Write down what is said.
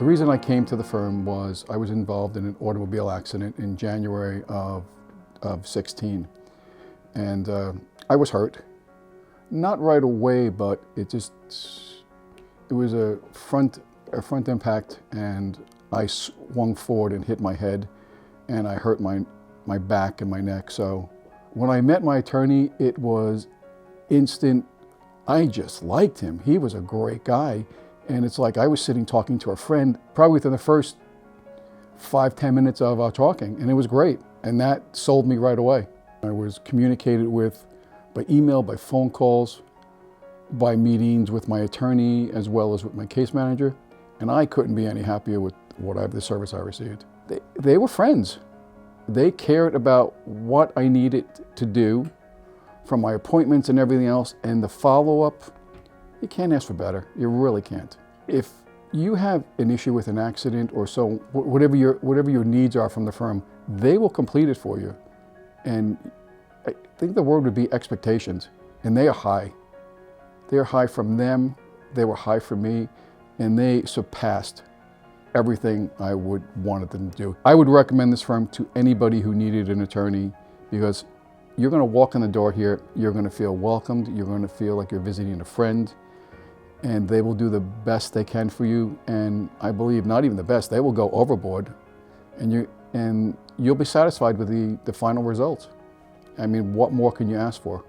The reason I came to the firm was I was involved in an automobile accident in January of 16. And I was hurt. Not right away, but it was a front impact, and I swung forward and hit my head, and I hurt my back and my neck. So when I met my attorney, it was instant. I just liked him. He was a great guy. And it's like I was sitting talking to a friend probably within the first 5-10 minutes of our talking, and it was great. And that sold me right away. I was communicated with by email, by phone calls, by meetings with my attorney, as well as with my case manager. And I couldn't be any happier with the service I received. They were friends. They cared about what I needed to do from my appointments and everything else, and the follow-up. You can't ask for better. You really can't. If you have an issue with an accident or so, whatever your needs are from the firm, they will complete it for you. And I think the word would be expectations, and they are high. They are high from them, they were high for me, and they surpassed everything I would wanted them to do. I would recommend this firm to anybody who needed an attorney, because you're going to walk in the door here, you're going to feel welcomed, you're going to feel like you're visiting a friend, and they will do the best they can for you. And I believe not even the best, they will go overboard, and you'll be satisfied with the final results. I mean, what more can you ask for?